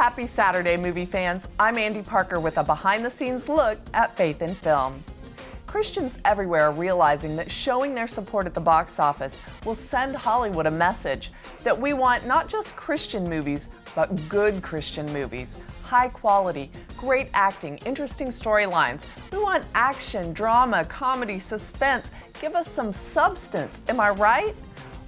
Happy Saturday, movie fans. I'm Andi Parker with a behind-the-scenes look at faith in film. Christians everywhere are realizing that showing their support at the box office will send Hollywood a message that we want not just Christian movies, but good Christian movies. High quality, great acting, interesting storylines. We want action, drama, comedy, suspense. Give us some substance, am I right?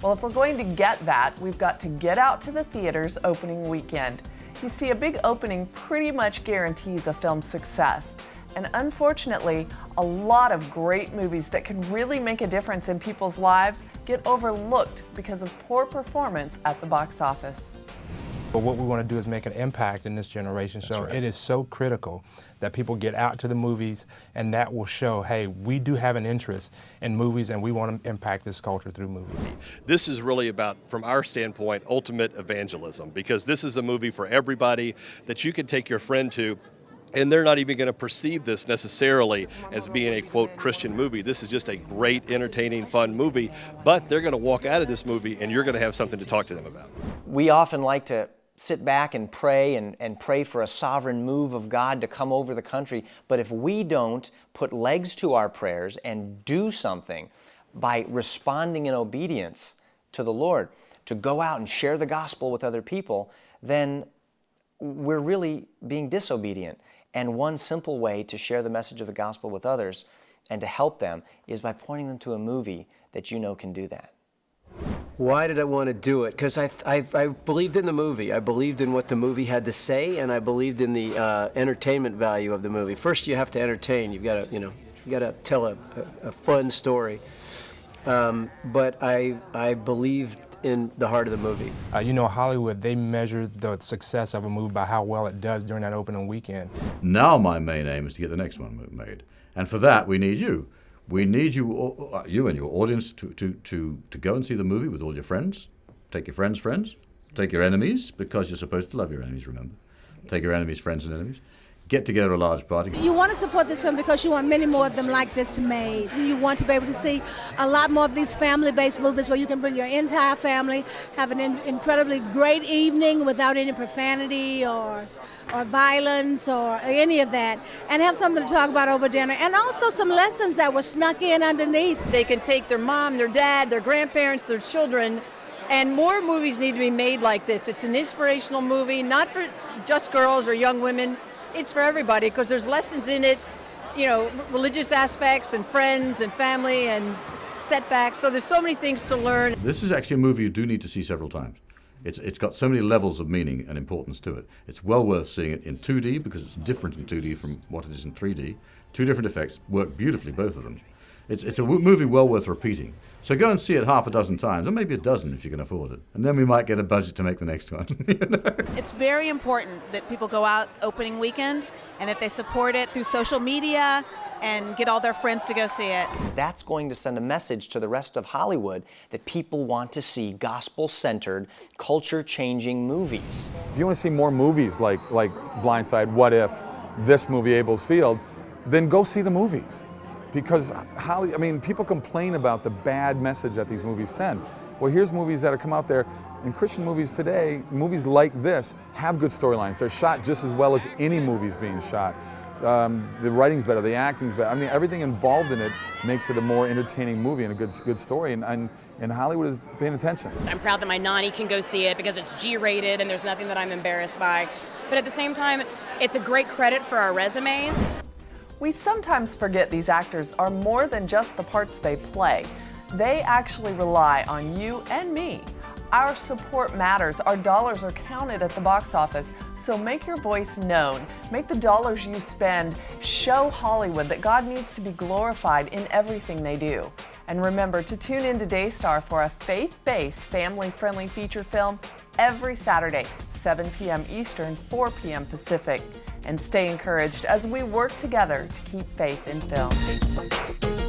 Well, if we're going to get that, we've got to get out to the theaters opening weekend. You see, a big opening pretty much guarantees a film's success. And unfortunately, a lot of great movies that can really make a difference in people's lives get overlooked because of poor performance at the box office. But what we want to do is make an impact in this generation. So it is so critical that people get out to the movies, and that will show, hey, we do have an interest in movies and we want to impact this culture through movies. This is really about, from our standpoint, ultimate evangelism, because this is a movie for everybody that you can take your friend to, and they're not even going to perceive this necessarily as being a, quote, Christian movie. This is just a great, entertaining, fun movie, but they're going to walk out of this movie and you're going to have something to talk to them about. We often like to sit back and pray and pray for a sovereign move of God to come over the country. But if we don't put legs to our prayers and do something by responding in obedience to the Lord, to go out and share the gospel with other people, then we're really being disobedient. And one simple way to share the message of the gospel with others and to help them is by pointing them to a movie that you know can do that. Why did I want to do it? Because I believed in the movie. I believed in what the movie had to say, and I believed in the entertainment value of the movie. First, you have to entertain. You've got to, you got to tell a fun story. But I believed in the heart of the movie. You know, Hollywood, they measure the success of a movie by how well it does during that opening weekend. Now my main aim is to get the next one made. And for that, we need you. We need you, you and your audience to go and see the movie with all your friends. Take your friends' friends. Take your enemies, because you're supposed to love your enemies, remember. Take your enemies' friends and enemies. Get together a large party. You want to support this film because you want many more of them like this made. You want to be able to see a lot more of these family-based movies where you can bring your entire family, have an incredibly great evening without any profanity or violence or any of that, and have something to talk about over dinner, and also some lessons that were snuck in underneath. They can take their mom, their dad, their grandparents, their children, and more movies need to be made like this. It's an inspirational movie, not for just girls or young women. It's for everybody, because there's lessons in it, you know, religious aspects and friends and family and setbacks. So there's so many things to learn. This is actually a movie you do need to see several times. It's got so many levels of meaning and importance to it. It's well worth seeing it in 2D because it's different in 2D from what it is in 3D. Two different effects, work beautifully, both of them. It's a movie well worth repeating. So go and see it half a dozen times, or maybe a dozen if you can afford it. And then we might get a budget to make the next one. You know? It's very important that people go out opening weekend and that they support it through social media and get all their friends to go see it. That's going to send a message to the rest of Hollywood that people want to see gospel-centered, culture-changing movies. If you want to see more movies like Blindside, What If, this movie, Abel's Field, then go see the movies. Because people complain about the bad message that these movies send. Well, here's movies that have come out there, and Christian movies today, movies like this, have good storylines. They're shot just as well as any movie's being shot. The writing's better, the acting's better. I mean, everything involved in it makes it a more entertaining movie and a good story, and Hollywood is paying attention. I'm proud that my nanny can go see it because it's G-rated and there's nothing that I'm embarrassed by. But at the same time, it's a great credit for our resumes. We sometimes forget these actors are more than just the parts they play. They actually rely on you and me. Our support matters. Our dollars are counted at the box office. So make your voice known. Make the dollars you spend show Hollywood that God needs to be glorified in everything they do. And remember to tune in to Daystar for a faith-based, family-friendly feature film every Saturday, 7 p.m. Eastern, 4 p.m. Pacific. And stay encouraged as we work together to keep faith in film.